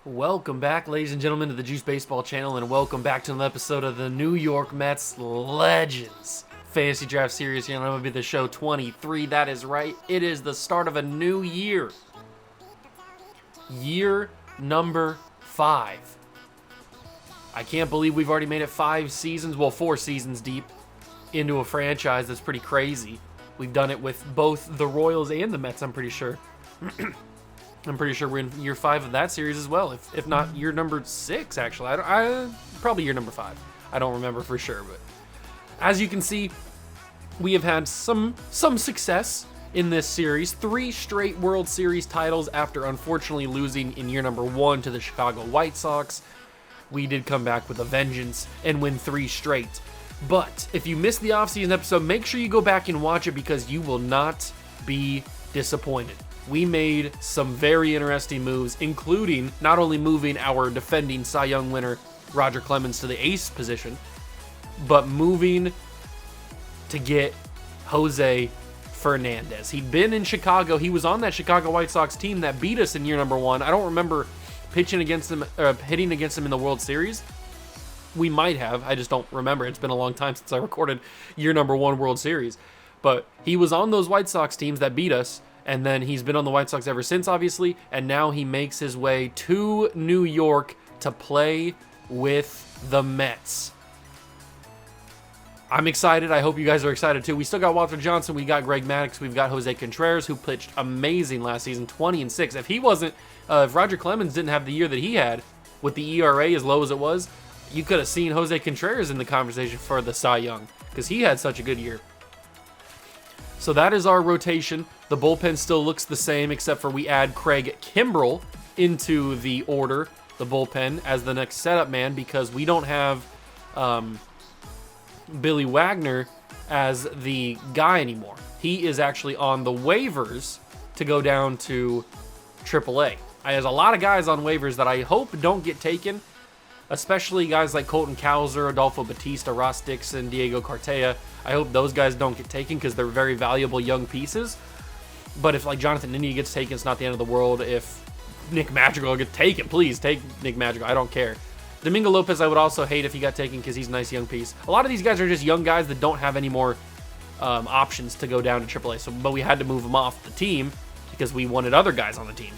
Welcome back, ladies and gentlemen, to the Juice Baseball channel, and welcome back to another episode of the New York Mets Legends Fantasy Draft Series. You know, I'm going to be the show 23. That is right. It is the start of a new year. Year number 5. I can't believe we've already made it 5 seasons, well, 4 seasons deep into a franchise. That's pretty crazy. We've done it with both the Royals and the Mets, I'm pretty sure. I'm pretty sure we're in year 5 of that series as well, if not year number 6, actually. Probably year number 5. I don't remember for sure, but as you can see, we have had some success in this series. 3 straight World Series titles after unfortunately losing in year number 1 to the Chicago White Sox. We did come back with a vengeance and win 3 straight. But if you missed the offseason episode, make sure you go back and watch it because you will not be disappointed. We made some very interesting moves, including not only moving our defending Cy Young winner Roger Clemens to the ace position, but moving to get Jose Fernandez. He'd been in Chicago. He was on that Chicago White Sox team that beat us in year number 1. I don't remember hitting against him in the World Series. We might have. I just don't remember. It's been a long time since I recorded year number 1 World Series. But he was on those White Sox teams that beat us. And then he's been on the White Sox ever since, obviously. And now he makes his way to New York to play with the Mets. I'm excited. I hope you guys are excited too. We still got Walter Johnson. We got Greg Maddux. We've got Jose Contreras, who pitched amazing last season, 20-6. If Roger Clemens didn't have the year that he had, with the ERA as low as it was, you could have seen Jose Contreras in the conversation for the Cy Young, because he had such a good year. So that is our rotation. The bullpen still looks the same, except for we add Craig Kimbrell into the order, the bullpen, as the next setup man, because we don't have Billy Wagner as the guy anymore. He is actually on the waivers to go down to AAA. There's a lot of guys on waivers that I hope don't get taken, especially guys like Colton Cowser, Adolfo Batista, Ross Dixon, Diego Cartaya. I hope those guys don't get taken because they're very valuable young pieces. But if like Jonathan India gets taken, it's not the end of the world. If Nick Madrigal gets taken, please take Nick Madrigal. I don't care. Domingo Lopez, I would also hate if he got taken because he's a nice young piece. A lot of these guys are just young guys that don't have any more options to go down to AAA. But we had to move them off the team because we wanted other guys on the team.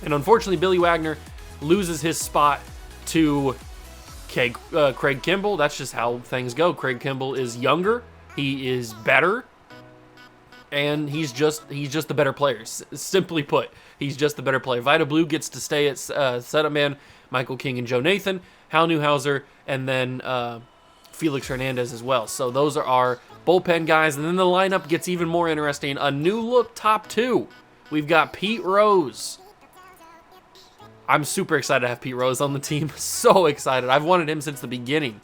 And unfortunately, Billy Wagner loses his spot to Craig Kimbrell. That's just how things go. Craig Kimbrell is younger. He is better. And he's just the better player. Simply put, he's just the better player. Vida Blue gets to stay at setup man. Michael King and Joe Nathan, Hal Newhouser, and then Felix Hernandez as well. So those are our bullpen guys. And then the lineup gets even more interesting. A new look top 2. We've got Pete Rose. I'm super excited to have Pete Rose on the team. So excited. I've wanted him since the beginning.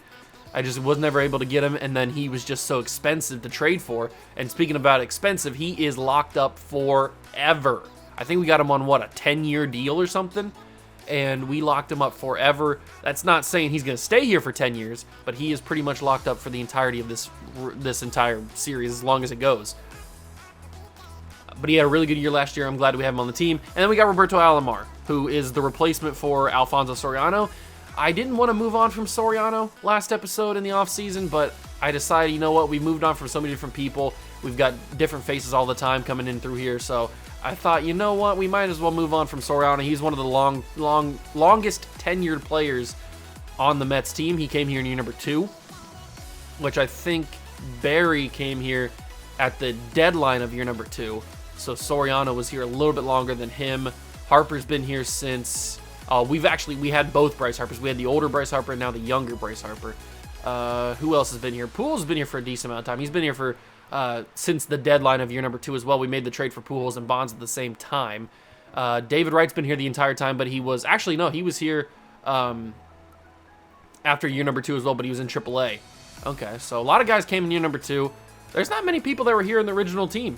I just was never able to get him, and then he was just so expensive to trade for. And speaking about expensive, he is locked up forever. I think we got him on, a 10-year deal or something? And we locked him up forever. That's not saying he's going to stay here for 10 years, but he is pretty much locked up for the entirety of this entire series, as long as it goes. But he had a really good year last year. I'm glad we have him on the team. And then we got Roberto Alomar, who is the replacement for Alfonso Soriano. I didn't want to move on from Soriano last episode in the offseason, but I decided, you know what, we moved on from so many different people. We've got different faces all the time coming in through here, so I thought, you know what, we might as well move on from Soriano. He's one of the longest tenured players on the Mets team. He came here in year number 2, which I think Barry came here at the deadline of year number 2. So Soriano was here a little bit longer than him. Harper's been here since... we had both Bryce Harpers. We had the older Bryce Harper and now the younger Bryce Harper. Who else has been here? Pujols has been here for a decent amount of time. He's been here for since the deadline of year number 2 as well. We made the trade for Pujols and Bonds at the same time. David Wright's been here the entire time, but he was here after year number 2 as well, but he was in AAA. Okay, so a lot of guys came in year number 2. There's not many people that were here in the original team.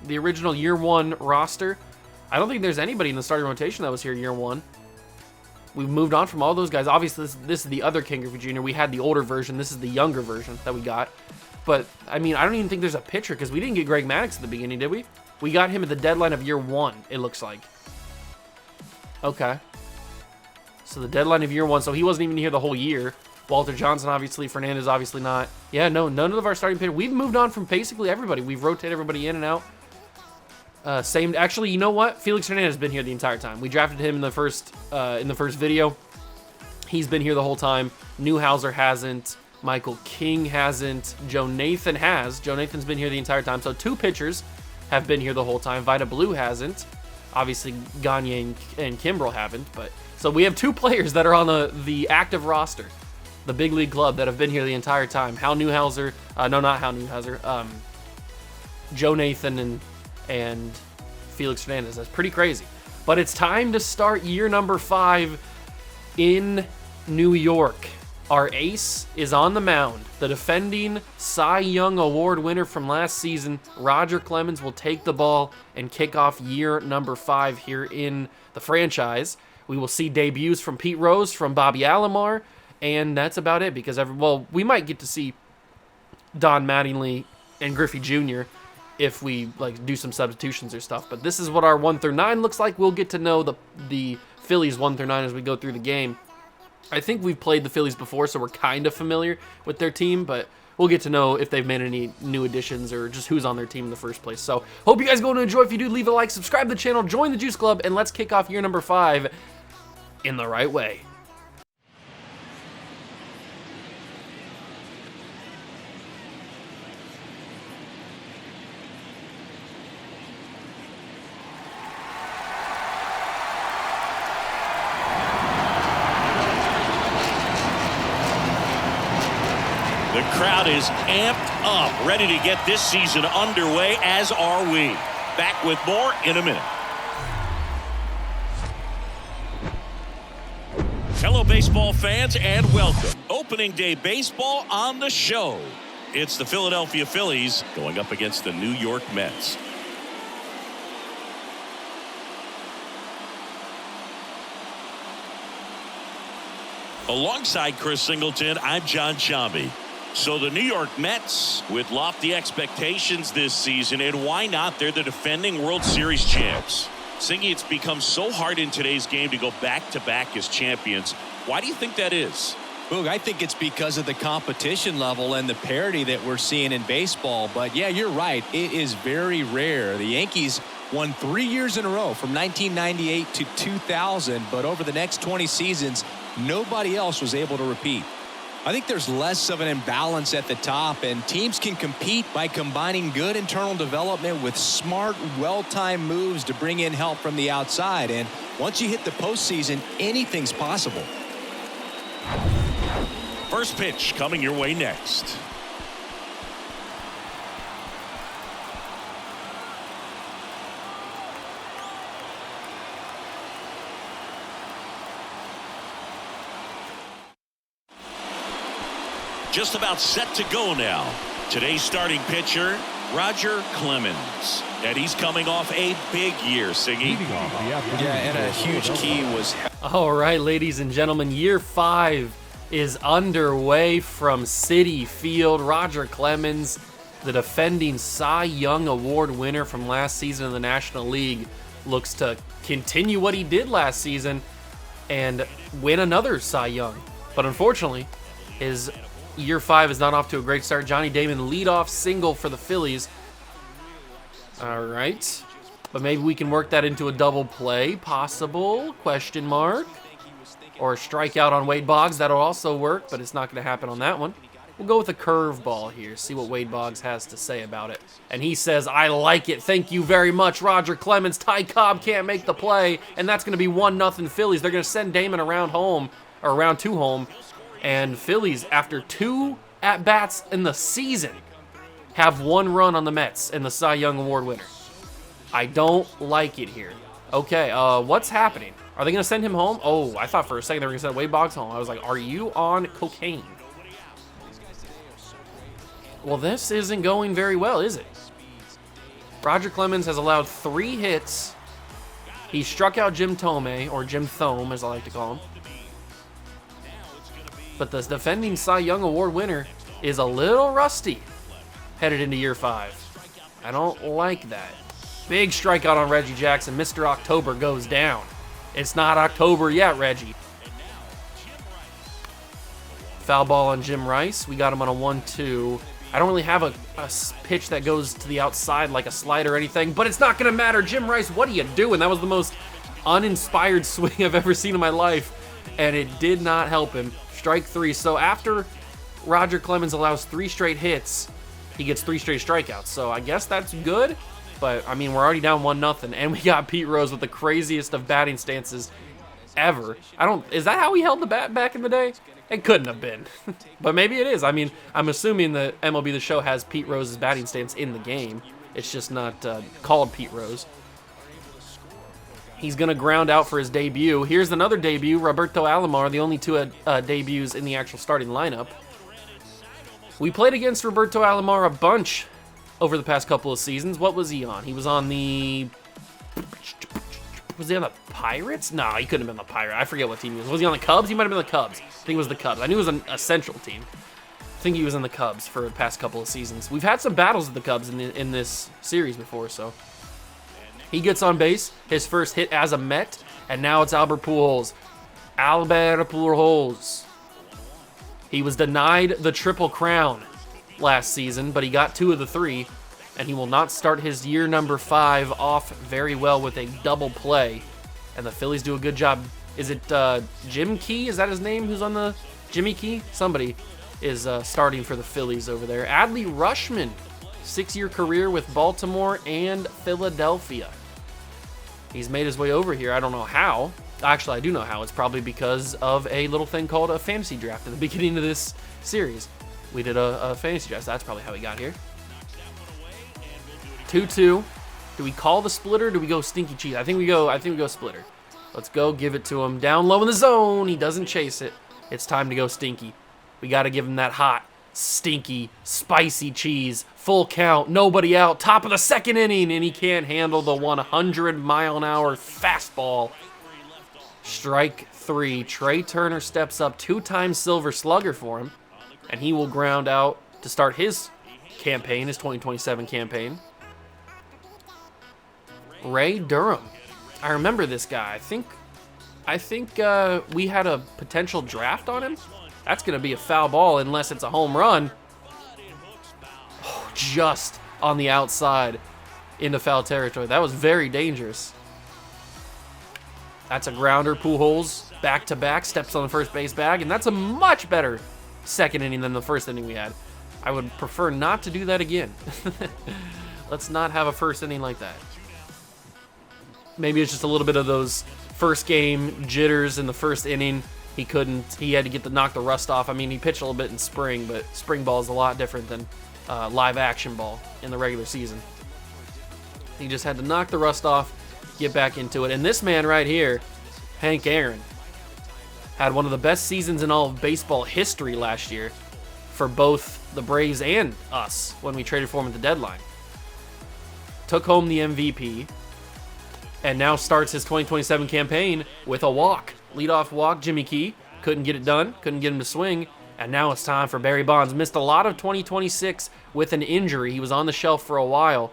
The original year 1 roster. I don't think there's anybody in the starting rotation that was here year 1. We've moved on from all those guys. Obviously, this is the other King Griffey Jr. We had the older version. This is the younger version that we got. But, I mean, I don't even think there's a pitcher because we didn't get Greg Maddux at the beginning, did we? We got him at the deadline of year 1, it looks like. Okay. So the deadline of year 1, so he wasn't even here the whole year. Walter Johnson, obviously. Fernandez, obviously not. Yeah, no, none of our starting pitchers. We've moved on from basically everybody. We've rotated everybody in and out. Actually, you know what? Felix Hernandez has been here the entire time. We drafted him in the first video. He's been here the whole time. Newhouser hasn't. Michael King hasn't. Joe Nathan has. Joe Nathan's been here the entire time. So 2 pitchers have been here the whole time. Vida Blue hasn't. Obviously, Gagne and Kimbrel haven't. But so we have 2 players that are on the active roster, the big league club, that have been here the entire time. Hal Newhouser. No, not Hal Newhouser. Joe Nathan and Felix Hernandez. That's pretty crazy. But it's time to start year number 5 in New York. Our ace is on the mound. The defending Cy Young Award winner from last season, Roger Clemens, will take the ball and kick off year number 5 here in the franchise. We will see debuts from Pete Rose, from Bobby Alomar, and that's about it, because we might get to see Don Mattingly and Griffey Jr. if we do some substitutions or stuff. But this is what our 1 through 9 looks like. We'll get to know the Phillies 1 through 9 as we go through the game. I think we've played the Phillies before, so we're kind of familiar with their team, but we'll get to know if they've made any new additions or just who's on their team in the first place. So hope you guys are going to enjoy. If you do, leave a like, subscribe to the channel, join the Juice Club, and let's kick off year number 5 in the right way. The crowd is amped up, ready to get this season underway, as are we. Back with more in a minute. Hello, baseball fans, and welcome. Opening day baseball on the show. It's the Philadelphia Phillies going up against the New York Mets. Alongside Chris Singleton, I'm John Shambi. So the New York Mets with lofty expectations this season, and why not? They're the defending World Series champs. Singy, it's become so hard in today's game to go back-to-back as champions. Why do you think that is? Boog, I think it's because of the competition level and the parity that we're seeing in baseball. But yeah, you're right. It is very rare. The Yankees won 3 years in a row from 1998 to 2000, but over the next 20 seasons, nobody else was able to repeat. I think there's less of an imbalance at the top, and teams can compete by combining good internal development with smart, well-timed moves to bring in help from the outside. And once you hit the postseason, anything's possible. First pitch coming your way next. Just about set to go now. Today's starting pitcher, Roger Clemens. And he's coming off a big year, Siggy. Yeah, and a huge key was... All right, ladies and gentlemen, year 5 is underway from Citi Field. Roger Clemens, the defending Cy Young Award winner from last season in the National League, looks to continue what he did last season and win another Cy Young. But unfortunately, his year 5 is not off to a great start. Johnny Damon leadoff single for the Phillies. All right. But maybe we can work that into a double play. Possible? Question mark. Or a strikeout on Wade Boggs. That'll also work, but it's not going to happen on that one. We'll go with a curveball here. See what Wade Boggs has to say about it. And he says, I like it. Thank you very much, Roger Clemens. Ty Cobb can't make the play. And that's going to be 1-0 Phillies. They're going to send Damon around home, or around to home. And Phillies, after 2 at-bats in the season, have 1 run on the Mets and the Cy Young Award winner. I don't like it here. Okay, what's happening? Are they going to send him home? Oh, I thought for a second they were going to send Wade Boggs home. I was like, are you on cocaine? Well, this isn't going very well, is it? Roger Clemens has allowed 3 hits. He struck out Jim Thome, or Jim Thome, as I like to call him. But the defending Cy Young Award winner is a little rusty headed into year 5. I don't like that. Big strikeout on Reggie Jackson. Mr. October goes down. It's not October yet, Reggie. Foul ball on Jim Rice. We got him on a 1-2. I don't really have a pitch that goes to the outside like a slider or anything, but it's not going to matter. Jim Rice, what are you doing? That was the most uninspired swing I've ever seen in my life, and it did not help him. Strike 3. So after Roger Clemens allows 3 straight hits, he gets 3 straight strikeouts. So I guess that's good, but I mean, we're already down 1-0, and we got Pete Rose with the craziest of batting stances ever. Is that how he held the bat back in the day? It couldn't have been, but maybe it is. I mean, I'm assuming that MLB The Show has Pete Rose's batting stance in the game. It's just not called Pete Rose. He's going to ground out for his debut. Here's another debut, Roberto Alomar, the only 2 debuts in the actual starting lineup. We played against Roberto Alomar a bunch over the past couple of seasons. What was he on? He was on the... Was he on the Pirates? No, he couldn't have been the Pirate. I forget what team he was. Was he on the Cubs? He might have been the Cubs. I think it was the Cubs. I knew it was a Central team. I think he was in the Cubs for the past couple of seasons. We've had some battles with the Cubs in this series before, so. He gets on base, his first hit as a Met, and now it's Albert Pujols. Albert Pujols. He was denied the Triple Crown last season, but he got 2 of the 3. And he will not start his year number 5 off very well with a double play. And the Phillies do a good job. Is it Jim Key? Is that his name? Who's on the Jimmy Key? Somebody is starting for the Phillies over there. Adley Rutschman, 6-year career with Baltimore and Philadelphia. He's made his way over here. I don't know how. Actually, I do know how. It's probably because of a little thing called a fantasy draft at the beginning of this series. We did a fantasy draft. So that's probably how he got here. 2-2. Do we call the splitter? Or do we go stinky cheese? I think we go splitter. Let's go give it to him. Down low in the zone. He doesn't chase it. It's time to go stinky. We got to give him that hot, stinky, spicy cheese. Full count. Nobody out. Top of the 2nd inning. And he can't handle the 100-mile-an-hour fastball. Strike 3. Trey Turner steps up. 2-time Silver Slugger for him. And he will ground out to start his campaign, his 2027 campaign. Ray Durham. I remember this guy. I think we had a potential draft on him. That's going to be a foul ball unless it's a home run. Oh, just on the outside into foul territory. That was very dangerous. That's a grounder. Pujols back-to-back steps on the first base bag, and that's a much better 2nd inning than the 1st inning we had. I would prefer not to do that again. Let's not have a 1st inning like that. Maybe it's just a little bit of those first game jitters in the 1st inning. He had to knock the rust off. I mean, he pitched a little bit in spring, but spring ball is a lot different than live action ball in the regular season. He just had to knock the rust off, get back into it. And this man right here, Hank Aaron, had one of the best seasons in all of baseball history last year for both the Braves and us when we traded for him at the deadline. Took home the MVP. And now starts his 2027 campaign with a walk. Leadoff walk, Jimmy Key. Couldn't get it done. Couldn't get him to swing. And now it's time for Barry Bonds. Missed a lot of 2026 with an injury. He was on the shelf for a while.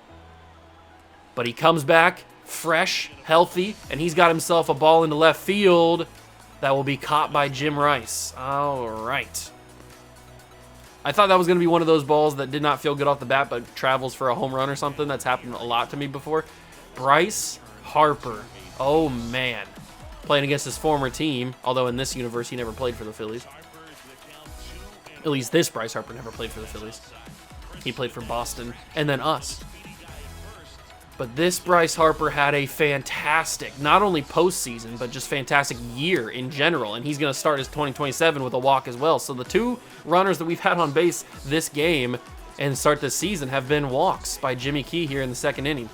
But he comes back fresh, healthy, and he's got himself a ball into left field that will be caught by Jim Rice. All right. I thought that was going to be one of those balls that did not feel good off the bat but travels for a home run or something. That's happened a lot to me before. Bryce Harper. Oh, man. Playing against his former team, although in this universe he never played for the Phillies. At least this Bryce Harper never played for the Phillies. He played for Boston and then us. But this Bryce Harper had a fantastic, not only postseason, but just fantastic year in general. And he's going to start his 2027 with a walk as well. So the 2 runners that we've had on base this game and start this season have been walks by Jimmy Key here in the 2nd inning.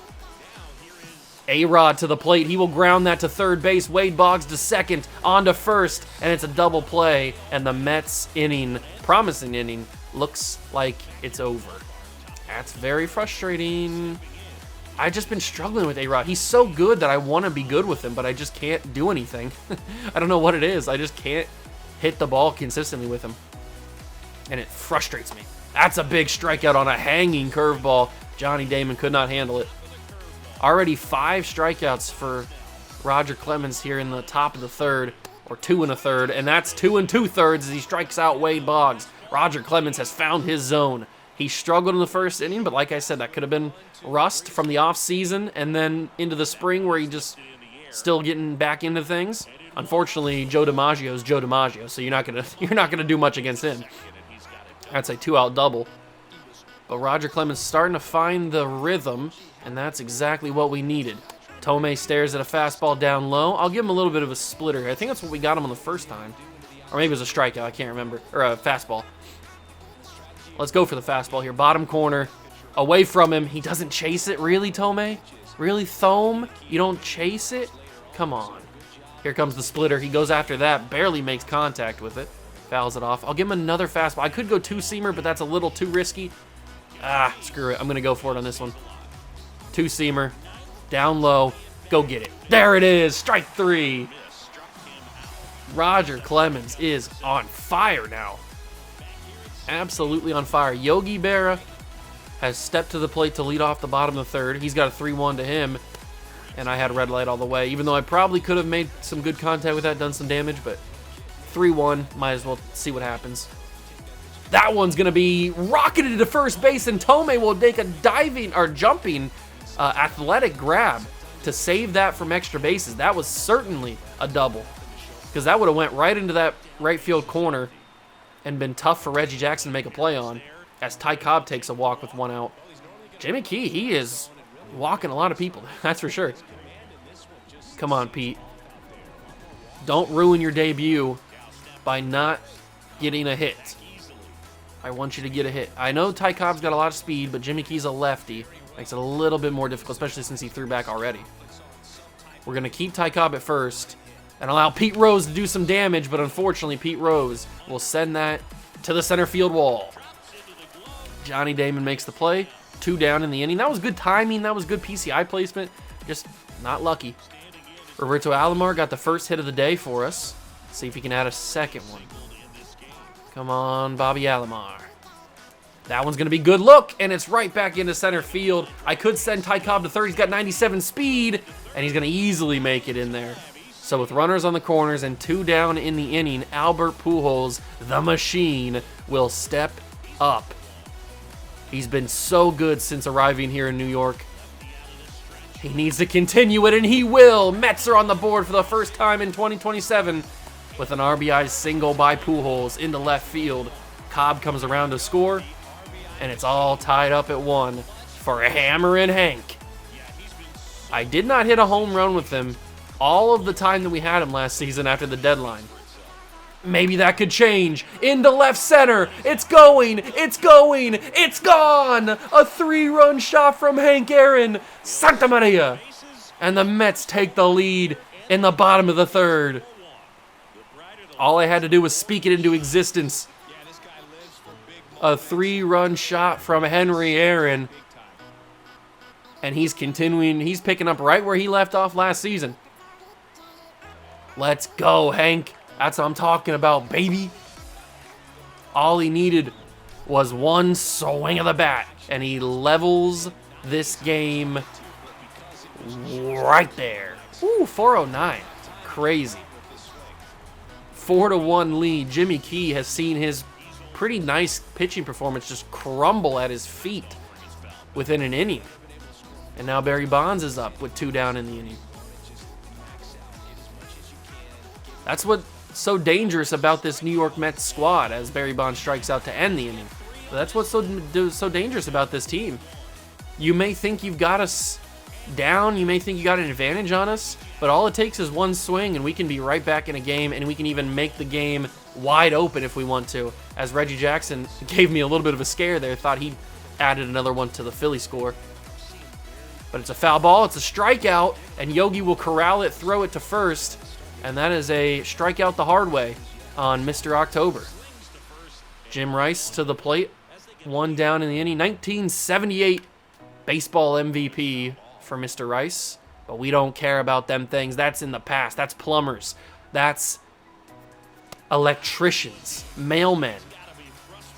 A-Rod to the plate. He will ground that to 3rd base. Wade Boggs to 2nd, on to 1st, and it's a double play. And the Mets inning, promising inning, looks like it's over. That's very frustrating. I've just been struggling with A-Rod. He's so good that I want to be good with him, but I just can't do anything. I don't know what it is. I just can't hit the ball consistently with him. And it frustrates me. That's a big strikeout on a hanging curveball. Johnny Damon could not handle it. Already 5 strikeouts for Roger Clemens here in the top of the 3rd. or 2 1/3, and that's 2 2/3 as he strikes out Wade Boggs. Roger Clemens has found his zone. He struggled in the first inning, but like I said, that could have been rust from the offseason and then into the spring where he just still getting back into things. Unfortunately, Joe DiMaggio is Joe DiMaggio, so you're not gonna do much against him. That's a 2-out double. But Roger Clemens starting to find the rhythm, and that's exactly what we needed. Tomei stares at a fastball down low. I'll give him a little bit of a splitter. I think that's what we got him on the first time. Or maybe it was a strikeout, I can't remember. Or a fastball. Let's go for the fastball here. Bottom corner. Away from him. He doesn't chase it. Really, Tomei? Really, Thome? You don't chase it? Come on. Here comes the splitter. He goes after that. Barely makes contact with it. Fouls it off. I'll give him another fastball. I could go two-seamer, but that's a little too risky. Screw it. I'm going to go for it on this one. Two-seamer. Down low. Go get it. There it is. Strike 3. Roger Clemens is on fire now. Absolutely on fire. Yogi Berra has stepped to the plate to lead off the bottom of the third. He's got a 3-1 to him, and I had red light all the way, even though I probably could have made some good contact with that, done some damage, but 3-1, might as well see what happens. That one's going to be rocketed to first base, and Tomei will make a jumping athletic grab to save that from extra bases. That was certainly a double, because that would have went right into that right field corner and been tough for Reggie Jackson to make a play on, as Ty Cobb takes a walk with 1 out. Jimmy Key, he is walking a lot of people, that's for sure. Come on, Pete. Don't ruin your debut by not getting a hit. I want you to get a hit. I know Ty Cobb's got a lot of speed, but Jimmy Key's a lefty. Makes it a little bit more difficult, especially since he threw back already. We're going to keep Ty Cobb at first and allow Pete Rose to do some damage, but unfortunately Pete Rose will send that to the center field wall. Johnny Damon makes the play. 2 down in the inning. That was good timing. That was good PCI placement. Just not lucky. Roberto Alomar got the first hit of the day for us. Let's see if he can add a second one. Come on, Bobby Alomar. That one's going to be good. Look, and it's right back into center field. I could send Ty Cobb to third. He's got 97 speed, and he's going to easily make it in there. So with runners on the corners and 2 down in the inning, Albert Pujols, the machine, will step up. He's been so good since arriving here in New York. He needs to continue it, and he will. Mets are on the board for the first time in 2027 with an RBI single by Pujols into left field. Cobb comes around to score, and it's all tied up at 1 for Hammerin' Hank. I did not hit a home run with him all of the time that we had him last season after the deadline. Maybe that could change. Into left center. It's going. It's going. It's gone. A 3-run shot from Hank Aaron. Santa Maria. And the Mets take the lead in the bottom of the third. All I had to do was speak it into existence. A 3-run shot from Henry Aaron. And he's continuing. He's picking up right where he left off last season. Let's go, Hank. That's what I'm talking about, baby. All he needed was 1 swing of the bat, and he levels this game right there. Ooh, 409. Crazy. 4-1 lead. Jimmy Key has seen his pretty nice pitching performance just crumble at his feet within an inning. And now Barry Bonds is up with 2 down in the inning. That's what's so dangerous about this New York Mets squad, as Barry Bonds strikes out to end the inning. But that's what's so dangerous about this team. You may think you've got us down, you may think you got an advantage on us, but all it takes is 1 swing and we can be right back in a game, and we can even make the game wide open if we want to. As Reggie Jackson gave me a little bit of a scare there, thought he added another one to the Philly score. But it's a foul ball, it's a strikeout, and Yogi will corral it, throw it to first. And that is a strikeout the hard way on Mr. October. Jim Rice to the plate. 1 down in the inning. 1978 baseball MVP for Mr. Rice. But we don't care about them things. That's in the past. That's plumbers. That's electricians, mailmen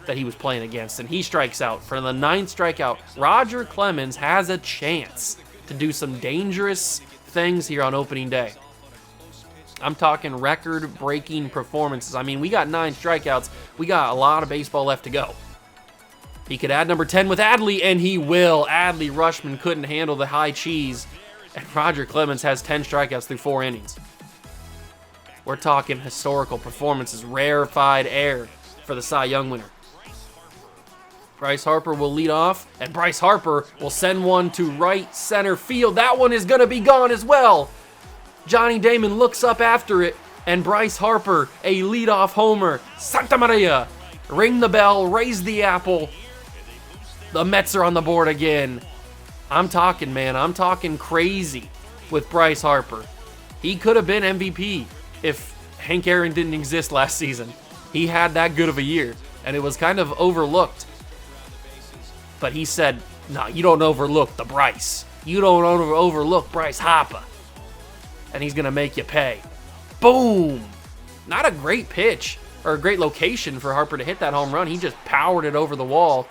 that he was playing against. And he strikes out for the 9th strikeout. Roger Clemens has a chance to do some dangerous things here on opening day. I'm talking record-breaking performances. I mean, we got 9 strikeouts. We got a lot of baseball left to go. He could add number 10 with Adley, and he will. Adley Rushman couldn't handle the high cheese, and Roger Clemens has 10 strikeouts through 4 innings. We're talking historical performances, rarefied air for the Cy Young winner. Bryce Harper will lead off, and Bryce Harper will send one to right center field. That one is going to be gone as well. Johnny Damon looks up after it, and Bryce Harper, a leadoff homer. Santa Maria, ring the bell, raise the apple. The Mets are on the board again. I'm talking, man. I'm talking crazy with Bryce Harper. He could have been MVP if Hank Aaron didn't exist last season. He had that good of a year, and it was kind of overlooked. But he said, no, you don't overlook the Bryce. You don't overlook Bryce Harper. And he's going to make you pay. Boom! Not a great pitch or a great location for Harper to hit that home run. He just powered it over the wall.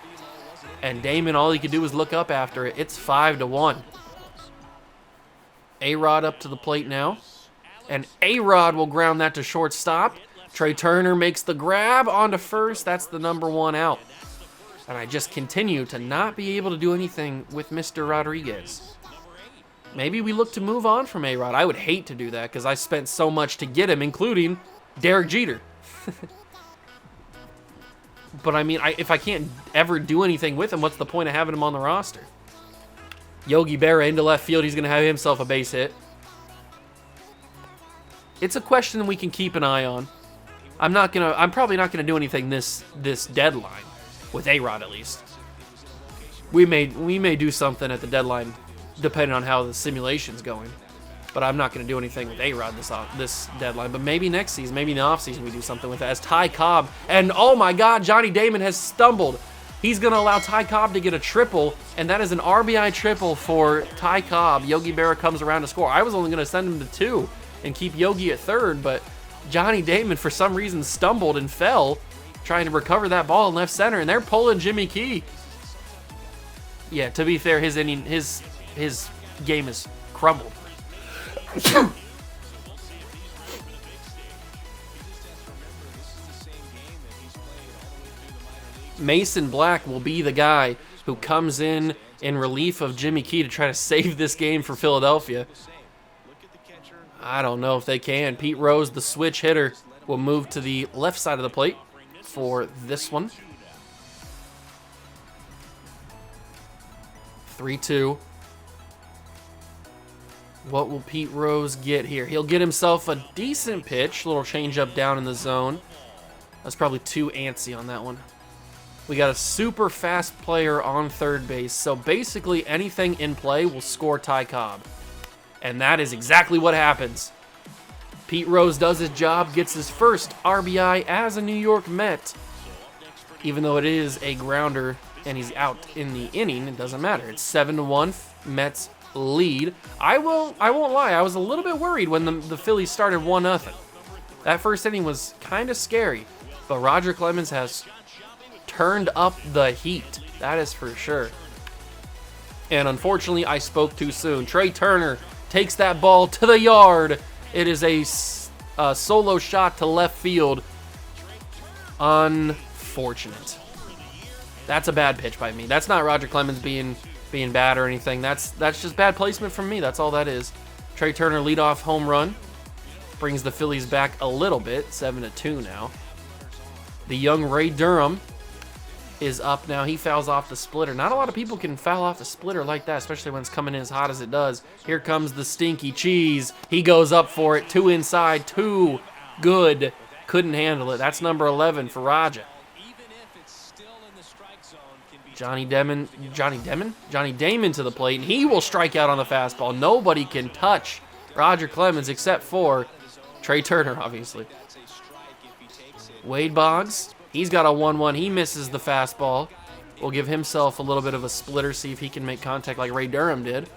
And Damon, all he could do was look up after it. It's 5-1. A-Rod up to the plate now. And A-Rod will ground that to shortstop. Trey Turner makes the grab onto first. That's the number 1 out. And I just continue to not be able to do anything with Mr. Rodriguez. Maybe we look to move on from A-Rod. I would hate to do that because I spent so much to get him, including Derek Jeter. But I mean, if I can't ever do anything with him, what's the point of having him on the roster? Yogi Berra into left field. He's going to have himself a base hit. It's a question we can keep an eye on. I'm probably not gonna do anything this deadline. With A-Rod, at least. We may do something at the deadline, depending on how the simulation's going. But I'm not going to do anything with A-Rod this deadline. But maybe next season, maybe in the offseason, we do something with it. As Ty Cobb, and oh my God, Johnny Damon has stumbled. He's going to allow Ty Cobb to get a triple, and that is an RBI triple for Ty Cobb. Yogi Berra comes around to score. I was only going to send him to 2 and keep Yogi at third, but Johnny Damon, for some reason, stumbled and fell, trying to recover that ball in left center, and they're pulling Jimmy Key. Yeah, to be fair, his game is crumbled. Mason Black will be the guy who comes in relief of Jimmy Key to try to save this game for Philadelphia. I don't know if they can. Pete Rose, the switch hitter, will move to the left side of the plate for this one. 3-2. What will Pete Rose get here? He'll get himself a decent pitch. Little change up down in the zone. That's probably too antsy on that one. We got a super fast player on third base. So basically anything in play will score Ty Cobb. And that is exactly what happens. Pete Rose does his job, gets his first RBI as a New York Met. Even though it is a grounder and he's out in the inning, it doesn't matter. It's 7-1, Mets lead. I won't lie, I was a little bit worried when the Phillies started 1-0. That first inning was kind of scary, but Roger Clemens has turned up the heat. That is for sure. And unfortunately, I spoke too soon. Trey Turner takes that ball to the yard. It is a solo shot to left field. Unfortunate. That's a bad pitch by me. That's not Roger Clemens being bad or anything. That's just bad placement from me. That's all that is. Trey Turner leadoff home run. Brings the Phillies back a little bit. 7-2 now. The young Ray Durham is up now. He fouls off the splitter. Not a lot of people can foul off the splitter like that, especially when it's coming in as hot as it does. Here comes the stinky cheese. He goes up for it. 2 inside. 2 good. Couldn't handle it. That's number 11 for Raja. Johnny Damon to the plate, and he will strike out on the fastball. Nobody can touch Roger Clemens except for Trey Turner, obviously. Wade Boggs, he's got a 1-1. He misses the fastball. Will give himself a little bit of a splitter, see if he can make contact like Ray Durham did.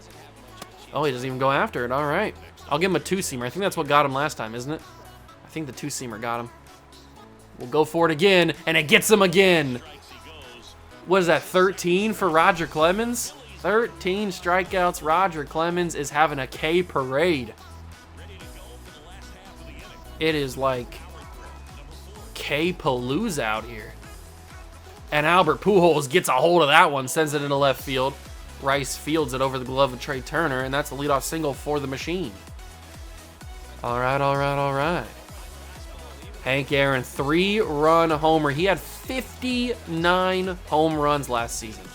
Oh, he doesn't even go after it. All right. I'll give him a 2-seamer. I think that's what got him last time, isn't it? I think the 2-seamer got him. We'll go for it again, and it gets him again. What is that, 13 for Roger Clemens? 13 strikeouts. Roger Clemens is having a K parade. It is like K-Palooza out here. And Albert Pujols gets a hold of that one, sends it into left field. Rice fields it over the glove of Trey Turner, and that's a leadoff single for the machine. All right. Hank Aaron, 3-run homer. He had 59 home runs last season.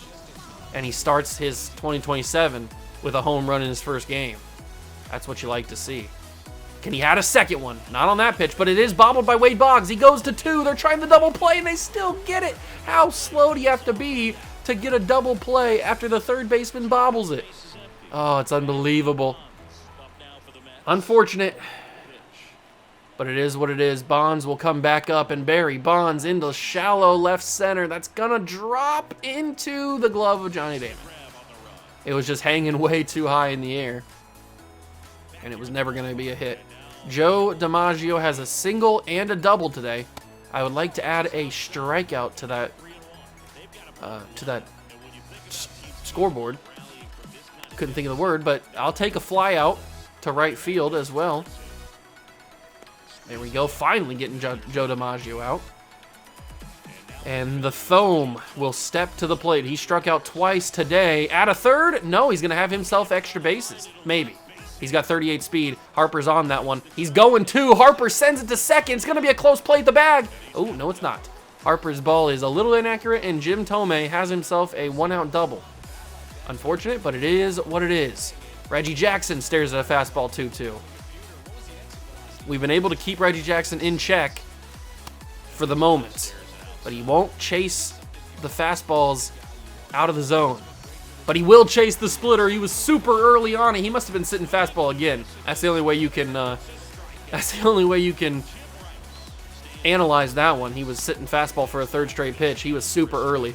And he starts his 2027 with a home run in his first game. That's what you like to see. Can he add a second one? Not on that pitch, but it is bobbled by Wade Boggs. He goes to 2. They're trying the double play, and they still get it. How slow do you have to be to get a double play after the third baseman bobbles it? Oh, it's unbelievable. Unfortunate, but it is what it is. Bonds will come back up, and Barry Bonds into shallow left center. That's going to drop into the glove of Johnny Damon. It was just hanging way too high in the air, and it was never going to be a hit. Joe DiMaggio has a single and a double today. I would like to add a strikeout to that scoreboard. Couldn't think of the word, but I'll take a fly out to right field as well. There we go, finally getting Joe DiMaggio out. And the Thome will step to the plate. He struck out twice today. At a third? No, he's going to have himself extra bases. Maybe. He's got 38 speed. Harper's on that one. He's going 2. Harper sends it to second. It's going to be a close play at the bag. Oh, no, it's not. Harper's ball is a little inaccurate, and Jim Thome has himself a 1-out double. Unfortunate, but it is what it is. Reggie Jackson stares at a fastball 2-2. We've been able to keep Reggie Jackson in check for the moment, but he won't chase the fastballs out of the zone. But he will chase the splitter. He was super early on it. He must have been sitting fastball again. That's the only way you can. That's the only way you can analyze that one. He was sitting fastball for a third straight pitch. He was super early.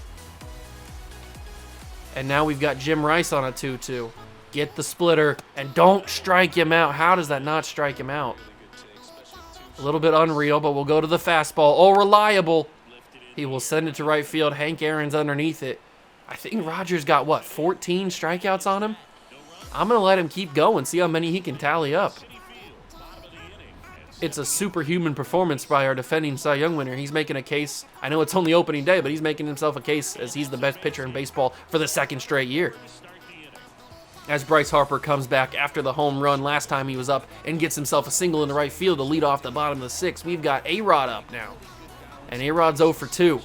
And now we've got Jim Rice on a 2-2. Get the splitter and don't strike him out. How does that not strike him out? A little bit unreal, but we'll go to the fastball. Oh, reliable. He will send it to right field. Hank Aaron's underneath it. I think Rogers got, what, 14 strikeouts on him? I'm going to let him keep going, see how many he can tally up. It's a superhuman performance by our defending Cy Young winner. He's making a case. I know it's only opening day, but he's making himself a case as he's the best pitcher in baseball for the second straight year. As Bryce Harper comes back after the home run last time he was up and gets himself a single in the right field to lead off the bottom of the 6th, we've got A-Rod up now. And A-Rod's 0 for 2.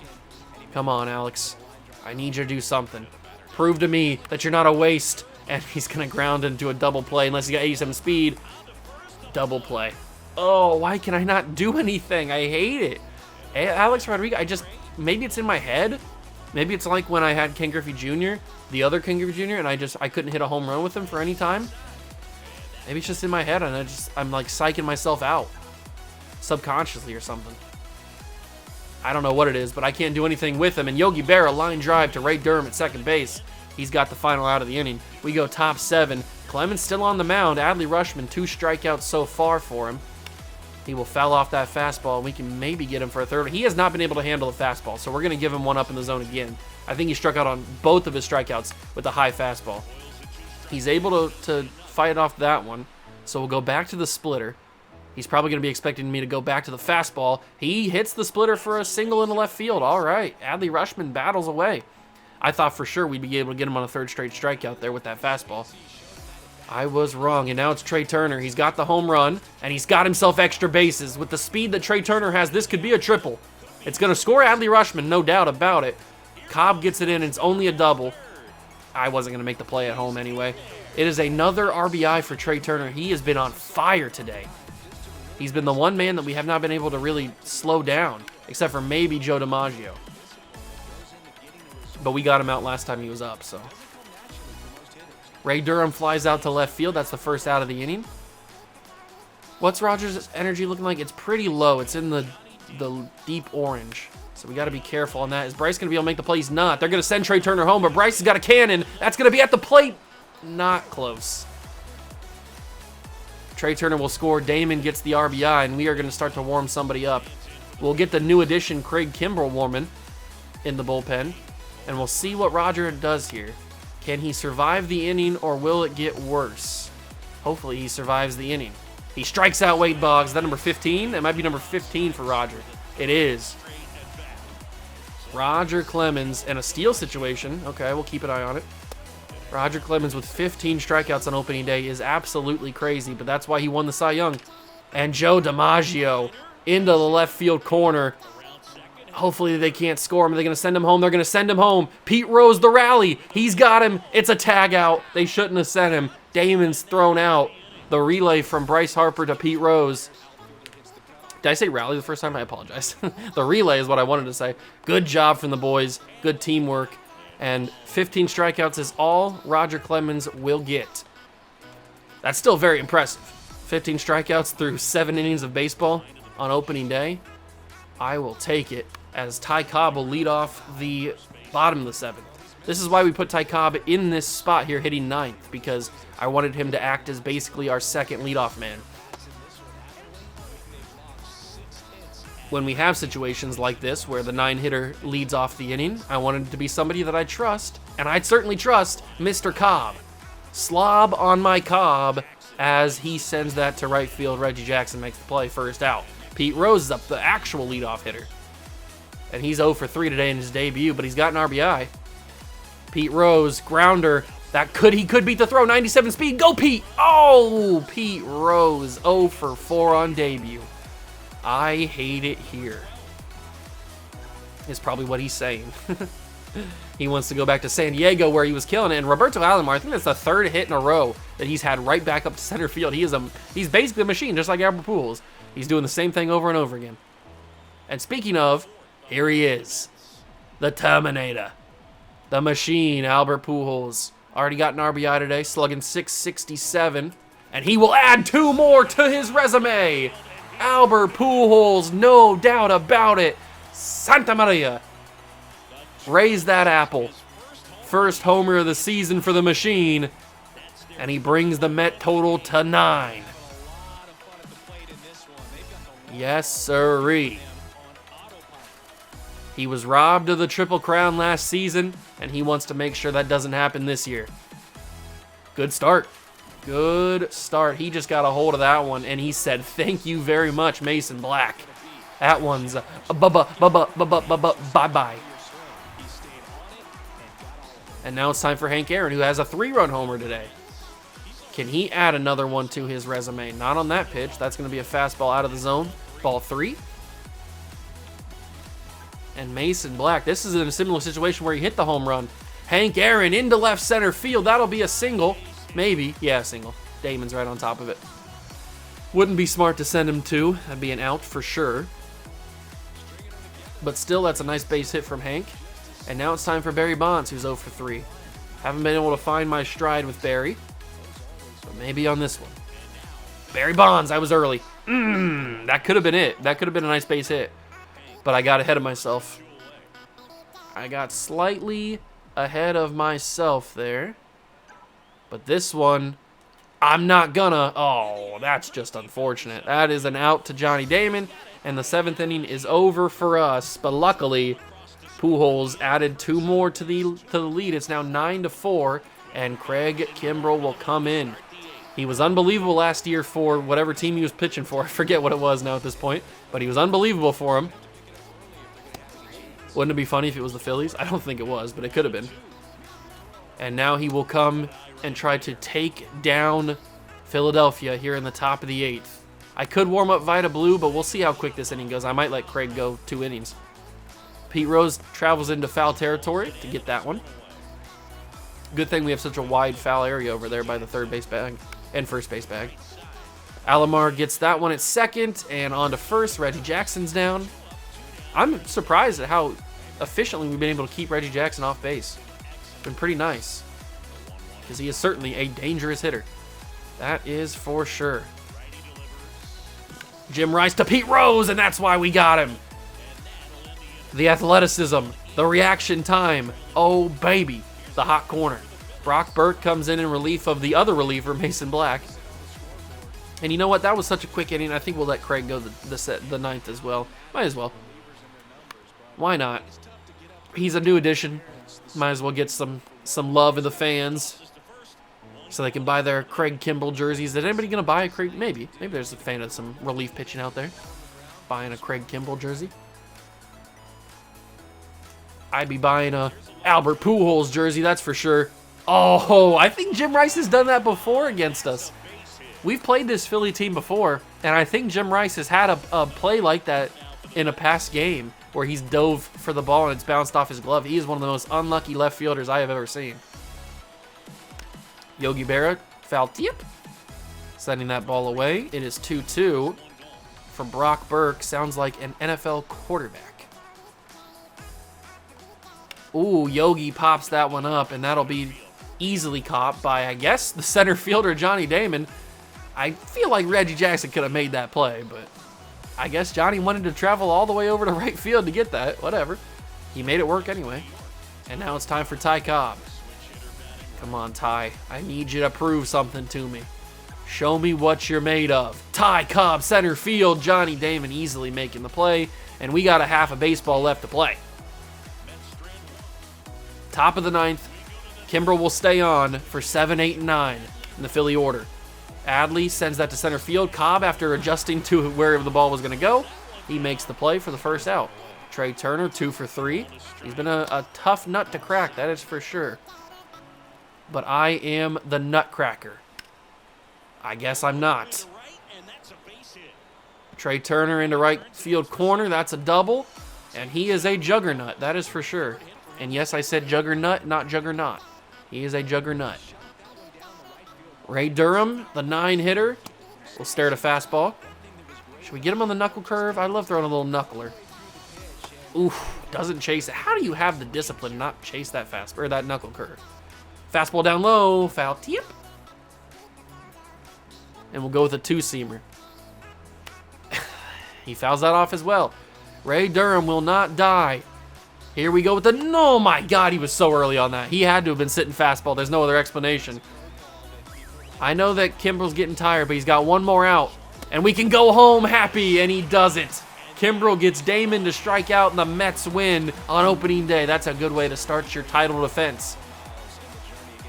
Come on, Alex. I need you to do something. Prove to me that you're not a waste. And he's going to ground into a double play unless he's got 87 speed. Double play. Oh, why can I not do anything? I hate it. Hey, Alex Rodriguez, maybe it's in my head. Maybe it's like when I had Ken Griffey Jr., the other Ken Griffey Jr., and I couldn't hit a home run with him for any time. Maybe it's just in my head, and I'm like psyching myself out subconsciously or something. I don't know what it is, but I can't do anything with him. And Yogi Berra, line drive to Ray Durham at second base. He's got the final out of the inning. We go top 7. Clemens still on the mound. Adley Rutschman, 2 strikeouts so far for him. He will foul off that fastball, and we can maybe get him for a third. He has not been able to handle the fastball, so we're going to give him one up in the zone again. I think he struck out on both of his strikeouts with a high fastball. He's able to fight off that one, so we'll go back to the splitter. He's probably going to be expecting me to go back to the fastball. He hits the splitter for a single in the left field. All right, Adley Rutschman battles away. I thought for sure we'd be able to get him on a third straight strikeout there with that fastball. I was wrong, and now it's Trey Turner. He's got the home run, and he's got himself extra bases. With the speed that Trey Turner has, this could be a triple. It's going to score Adley Rutschman, no doubt about it. Cobb gets it in, and it's only a double. I wasn't going to make the play at home anyway. It is another RBI for Trey Turner. He has been on fire today. He's been the one man that we have not been able to really slow down, except for maybe Joe DiMaggio. But we got him out last time he was up, so. Ray Durham flies out to left field. That's the first out of the inning. What's Rogers' energy looking like? It's pretty low. It's in the deep orange. So we got to be careful on that. Is Bryce going to be able to make the play? He's not. They're going to send Trey Turner home, but Bryce has got a cannon. That's going to be at the plate. Not close. Trey Turner will score. Damon gets the RBI, and we are going to start to warm somebody up. We'll get the new addition, Craig Kimbrell, warming in the bullpen, and we'll see what Roger does here. Can he survive the inning, or will it get worse? Hopefully he survives the inning. He strikes out Wade Boggs. Is that number 15? It might be number 15 for Roger. It is. Roger Clemens in a steal situation. Okay, we'll keep an eye on it. Roger Clemens with 15 strikeouts on opening day is absolutely crazy, but that's why he won the Cy Young. And Joe DiMaggio into the left field corner. Hopefully they can't score him. Are they going to send him home? They're going to send him home. Pete Rose, the rally. He's got him. It's a tag out. They shouldn't have sent him. Damon's thrown out. The relay from Bryce Harper to Pete Rose. Did I say rally the first time? I apologize. The relay is what I wanted to say. Good job from the boys. Good teamwork. And 15 strikeouts is all Roger Clemens will get. That's still very impressive. 15 strikeouts through 7 innings of baseball on opening day. I will take it as Ty Cobb will lead off the bottom of the 7th. This is why we put Ty Cobb in this spot here hitting 9th, because I wanted him to act as basically our second leadoff man. When we have situations like this where the 9-hitter leads off the inning, I wanted it to be somebody that I trust, and I'd certainly trust Mr. Cobb. Slob on my Cobb as he sends that to right field. Reggie Jackson makes the play, first out. Pete Rose is up, the actual leadoff hitter. And he's 0 for 3 today in his debut, but he's got an RBI. Pete Rose, grounder. He could beat the throw. 97 speed. Go, Pete. Oh, Pete Rose, 0 for 4 on debut. I hate it here. Is probably what he's saying. He wants to go back to San Diego where he was killing it. And Roberto Alomar, I think that's the 3rd hit in a row that he's had right back up to center field. He's basically a machine, just like Albert Pujols. He's doing the same thing over and over again. And speaking of, here he is. The Terminator. The machine, Albert Pujols. Already got an RBI today, slugging .667. And he will add 2 more to his resume. Albert Pujols, no doubt about it. Santa Maria. Raise that apple. First homer of the season for the machine. And he brings the Met total to 9. Yes, sirree. He was robbed of the Triple Crown last season, and he wants to make sure that doesn't happen this year. Good start. Good start. He just got a hold of that one, and he said, thank you very much, Mason Black. That one's bye-bye. And now it's time for Hank Aaron, who has a 3-run homer today. Can he add another one to his resume? Not on that pitch. That's going to be a fastball out of the zone. Ball 3. And Mason Black. This is in a similar situation where he hit the home run. Hank Aaron into left center field. That'll be a single. Maybe. Yeah, a single. Damon's right on top of it. Wouldn't be smart to send him 2. That'd be an out for sure. But still, that's a nice base hit from Hank. And now it's time for Barry Bonds, who's 0 for 3. Haven't been able to find my stride with Barry. But maybe on this one. Barry Bonds, I was early. That could have been it. That could have been a nice base hit. But I got ahead of myself. I got slightly ahead of myself there. But this one, I'm not gonna. Oh, that's just unfortunate. That is an out to Johnny Damon. And the 7th inning is over for us. But luckily, Pujols added 2 more to the lead. It's now 9-4. And Craig Kimbrell will come in. He was unbelievable last year for whatever team he was pitching for. I forget what it was now at this point. But he was unbelievable for him. Wouldn't it be funny if it was the Phillies? I don't think it was, but it could have been. And now he will come and try to take down Philadelphia here in the top of the 8th. I could warm up Vita Blue, but we'll see how quick this inning goes. I might let Craig go 2 innings. Pete Rose travels into foul territory to get that one. Good thing we have such a wide foul area over there by the third base bag and first base bag. Alomar gets that one at second, and on to first. Reggie Jackson's down. I'm surprised at how efficiently we've been able to keep Reggie Jackson off base. It's been pretty nice, because he is certainly a dangerous hitter. That is for sure. Jim Rice to Pete Rose, and that's why we got him. The athleticism, the reaction time. Oh, baby, the hot corner. Brock Burke comes in relief of the other reliever, Mason Black. And you know what? That was such a quick inning. I think we'll let Craig go the 9th as well. Might as well. Why not? He's a new addition. Might as well get some love of the fans. so they can buy their Craig Kimbrell jerseys. Is anybody going to buy a Craig? Maybe there's a fan of some relief pitching out there buying a Craig Kimbrell jersey. I'd be buying a Albert Pujols jersey, that's for sure. Oh, I think Jim Rice has done that before against us. We've played this Philly team before, and I think Jim Rice has had a play like that in a past game where he's dove for the ball and it's bounced off his glove. He is one of the most unlucky left fielders I have ever seen. Yogi Berra, foul tip. Sending that ball away. It is 2-2 for Brock Burke. Sounds like an NFL quarterback. Ooh, Yogi pops that one up, and that'll be easily caught by, I guess, the center fielder, Johnny Damon. I feel like Reggie Jackson could have made that play, but I guess Johnny wanted to travel all the way over to right field to get that. Whatever. He made it work anyway. And now it's time for Ty Cobb. Come on, Ty. I need you to prove something to me. Show me what you're made of. Ty Cobb, center field. Johnny Damon easily making the play. And we got a half a baseball left to play. Top of the ninth. Kimbrell will stay on for 7, 8, and 9 in the Philly order. Adley sends that to center field. Cobb, after adjusting to where the ball was going to go, he makes the play for the first out. Trey Turner, 2 for 3. He's been a tough nut to crack, that is for sure. But I am the nutcracker. I guess I'm not. Trey Turner into right field corner. That's a double. And he is a juggernaut, that is for sure. And yes, I said juggernaut, not juggernaut. He is a juggernaut. Ray Durham, the 9-hitter, will stare at a fastball. Should we get him on the knuckle curve? I love throwing a little knuckler. Oof, doesn't chase it. How do you have the discipline to not chase that fastball or that knuckle curve? Fastball down low, foul tip. And we'll go with a 2-seamer. He fouls that off as well. Ray Durham will not die. Here we go with the, oh my God, he was so early on that. He had to have been sitting fastball. There's no other explanation. I know that Kimbrell's getting tired, but he's got one more out. And we can go home happy, and he doesn't. Kimbrell gets Damon to strike out, and the Mets win on opening day. That's a good way to start your title defense.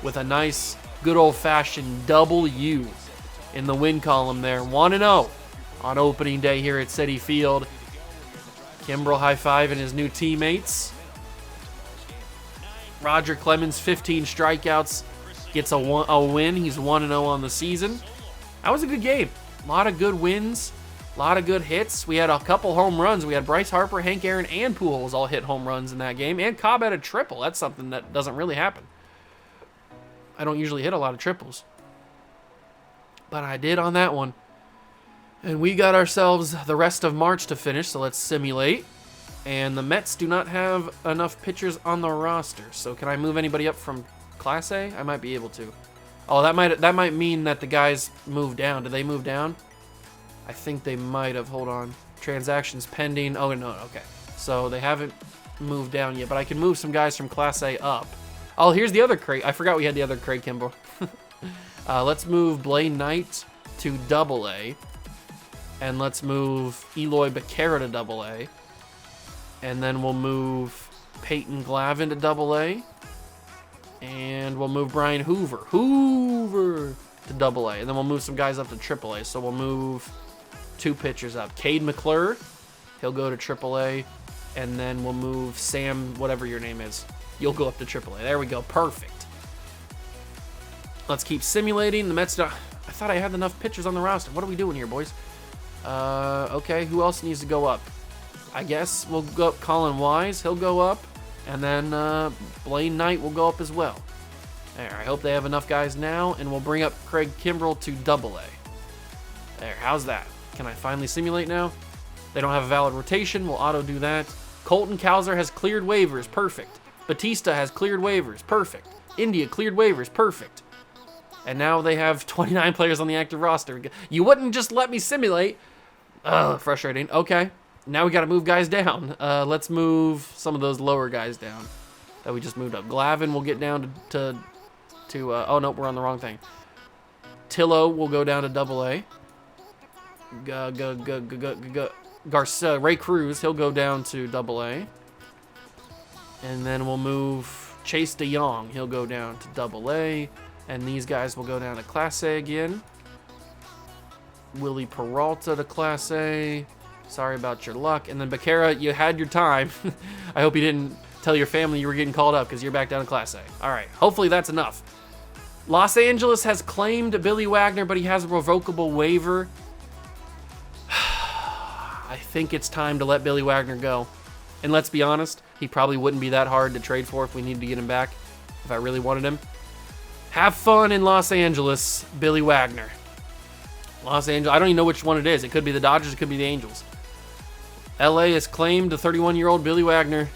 With a nice, good old-fashioned W in the win column there. 1-0 on opening day here at Citi Field. Kimbrell high-fiving his new teammates. Roger Clemens, 15 strikeouts. Gets a win. He's 1-0 on the season. That was a good game. A lot of good wins. A lot of good hits. We had a couple home runs. We had Bryce Harper, Hank Aaron, and Pujols all hit home runs in that game. And Cobb had a triple. That's something that doesn't really happen. I don't usually hit a lot of triples. But I did on that one. And we got ourselves the rest of March to finish, so let's simulate. And the Mets do not have enough pitchers on the roster. So can I move anybody up from Class A? I might be able to. Oh, that might mean that the guys moved down. Did they move down? I think they might have. Hold on. Transactions pending. Oh, no. Okay. So they haven't moved down yet, but I can move some guys from Class A up. Oh, here's the other Craig. I forgot we had the other Craig Kimbrell. Let's move Blaine Knight to Double-A. And let's move Eloy Becerra to Double-A. And then we'll move Peyton Glavin to Double-A. And we'll move Brian Hoover to Double-A. And then we'll move some guys up to Triple-A. So we'll move 2 pitchers up. Cade McClure, he'll go to Triple-A. And then we'll move Sam, whatever your name is. You'll go up to Triple-A. There we go. Perfect. Let's keep simulating. The Mets, I thought I had enough pitchers on the roster. What are we doing here, boys? Okay, who else needs to go up? I guess we'll go up Colin Wise. He'll go up. And then Blaine Knight will go up as well. There, I hope they have enough guys now. And we'll bring up Craig Kimbrell to Double-A. There, how's that? Can I finally simulate now? They don't have a valid rotation. We'll auto do that. Colton Cowser has cleared waivers. Perfect. Batista has cleared waivers. Perfect. India cleared waivers. Perfect. And now they have 29 players on the active roster. You wouldn't just let me simulate. Ugh, frustrating. Okay. Now we got to move guys down. Let's move some of those lower guys down that we just moved up. Glavin will get down to oh, no, we're on the wrong thing. Tillo will go down to Double-A. Garcia, Ray Cruz, he'll go down to Double-A. And then we'll move Chase DeYoung. He'll go down to Double-A. And these guys will go down to Class A again. Willie Peralta to Class A. Sorry about your luck. And then Becerra, you had your time. I hope you didn't tell your family you were getting called up because you're back down to Class A. All right, hopefully that's enough. Los Angeles has claimed Billy Wagner, but he has a revocable waiver. I think it's time to let Billy Wagner go. And let's be honest, he probably wouldn't be that hard to trade for if we needed to get him back, if I really wanted him. Have fun in Los Angeles, Billy Wagner. Los Angeles, I don't even know which one it is. It could be the Dodgers, it could be the Angels. LA has claimed the 31-year-old Billy Wagner.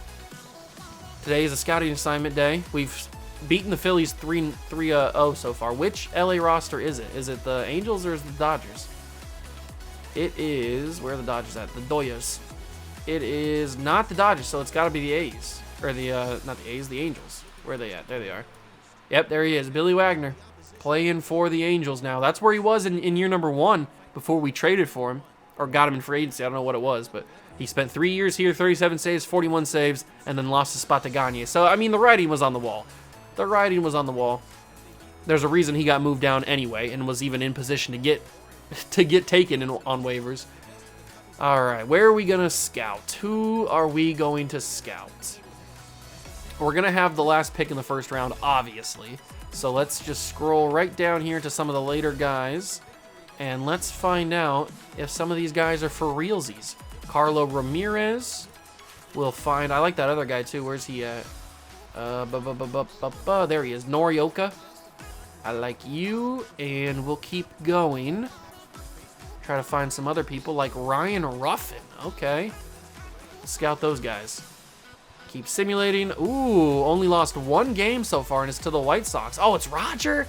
Today is a scouting assignment day. We've beaten the Phillies 3-0 so far. Which LA roster is it? Is it the Angels or is it the Dodgers? It is, where are the Dodgers at? The Dodgers. It is not the Dodgers, so it's got to be the A's. Or the, not the A's, the Angels. Where are they at? There they are. Yep, there he is. Billy Wagner playing for the Angels now. That's where he was in year number 1 before we traded for him. Or got him in free agency. I don't know what it was, but he spent 3 years here, 37 saves, 41 saves, and then lost his spot to Gagne. So, I mean, the writing was on the wall. The writing was on the wall. There's a reason he got moved down anyway and was even in position to get taken on waivers. All right, where are we going to scout? Who are we going to scout? We're going to have the last pick in the first round, obviously. So let's just scroll right down here to some of the later guys. And let's find out if some of these guys are for realsies. Carlo Ramirez. We'll find... I like that other guy, too. Where's he at? There he is. Norioka. I like you. And we'll keep going. Try to find some other people like Ryan Ruffin. Okay. Scout those guys. Keep simulating. Ooh, only lost 1 game so far, and it's to the White Sox. Oh, it's Roger?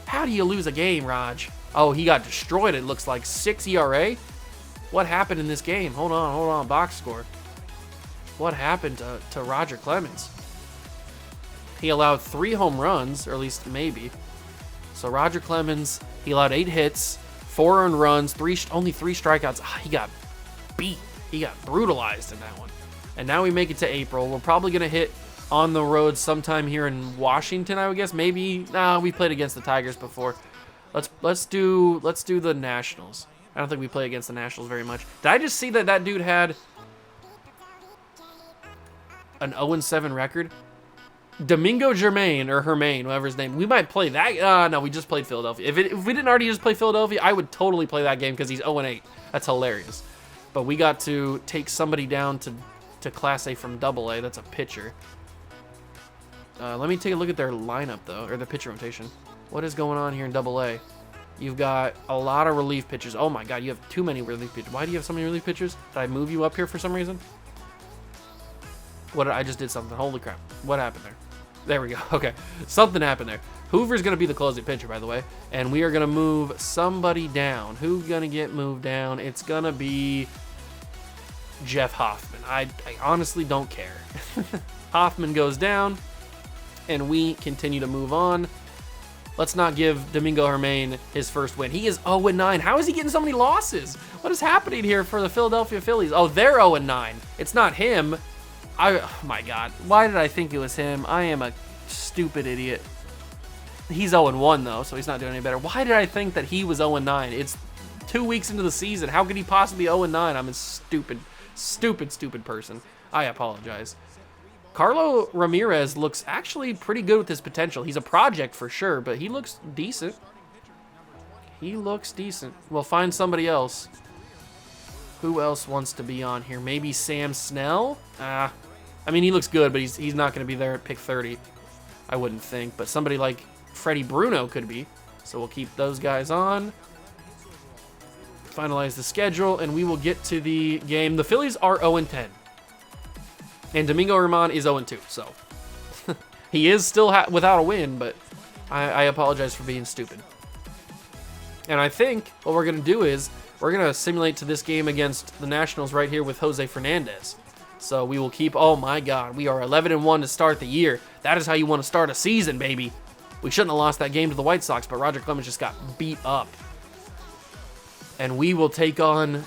How do you lose a game, Raj? Oh, he got destroyed. It looks like 6 ERA. What happened in this game? Hold on. Box score. What happened to Roger Clemens? He allowed 3 home runs, or at least maybe. So Roger Clemens, he allowed 8 hits, 4 earned runs, only 3 strikeouts. He got beat. He got brutalized in that one. And now we make it to April. We're probably going to hit on the road sometime here in Washington, I would guess. Maybe. Nah, we played against the Tigers before. Let's do the Nationals. I don't think we play against the Nationals very much. Did I just see that dude had an 0-7 record? Domingo Germain, or Hermain, whatever his name. We might play that. No, we just played Philadelphia. If we didn't already just play Philadelphia, I would totally play that game because he's 0-8. That's hilarious. But we got to take somebody down to Class A from Double A. That's a pitcher. Let me take a look at their lineup, though, or the pitcher rotation. What is going on here in Double A? You've got a lot of relief pitchers. Oh, my God, you have too many relief pitchers. Why do you have so many relief pitchers? Did I move you up here for some reason? I just did something. Holy crap. What happened there? There we go. Okay. Something happened there. Hoover's going to be the closing pitcher, by the way. And we are going to move somebody down. Who's going to get moved down? It's going to be Jeff Hoffman. I honestly don't care. Hoffman goes down, and we continue to move on. Let's not give Domingo Germain his first win. He is 0-9. How is he getting so many losses? What is happening here for the Philadelphia Phillies? Oh, they're 0-9. It's not him. Oh my God. Why did I think it was him? I am a stupid idiot. He's 0-1 though, so he's not doing any better. Why did I think that he was 0-9? It's 2 weeks into the season. How could he possibly be 0-9? I'm a stupid person. I apologize. Carlo Ramirez looks actually pretty good with his potential. He's a project for sure, but he looks decent. We'll find somebody else. Who else wants to be on here? Maybe Sam Snell? I mean, he looks good, but he's not going to be there at pick 30. I wouldn't think. But somebody like Freddie Bruno could be. So we'll keep those guys on. Finalize the schedule, and we will get to the game. The Phillies are 0-10. And Domingo Germán is 0-2, so he is still without a win, but I apologize for being stupid. And I think what we're going to do is we're going to simulate to this game against the Nationals right here with Jose Fernandez. So we will keep, oh my God, we are 11-1 to start the year. That is how you want to start a season, baby. We shouldn't have lost that game to the White Sox, but Roger Clemens just got beat up. And we will take on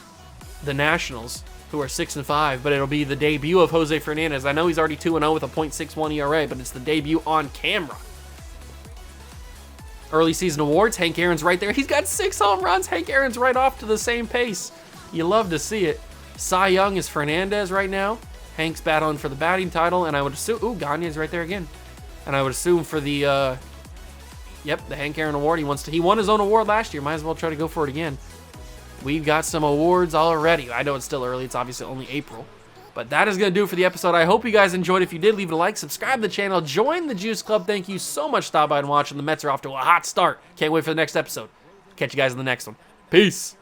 the Nationals, who are 6-5, but it'll be the debut of Jose Fernandez. I know he's already 2-0 with a .61 ERA, but it's the debut on camera. Early season awards, Hank Aaron's right there. He's got 6 home runs. Hank Aaron's right off to the same pace. You love to see it. Cy Young is Fernandez right now. Hank's battling for the batting title, and I would assume, ooh, Gagne's right there again. And I would assume for the, the Hank Aaron Award, he won his own award last year. Might as well try to go for it again. We've got some awards already. I know it's still early. It's obviously only April. But that is going to do it for the episode. I hope you guys enjoyed. If you did, leave it a like, subscribe to the channel, join the Juice Club. Thank you so much for stopping by and watching. The Mets are off to a hot start. Can't wait for the next episode. Catch you guys in the next one. Peace.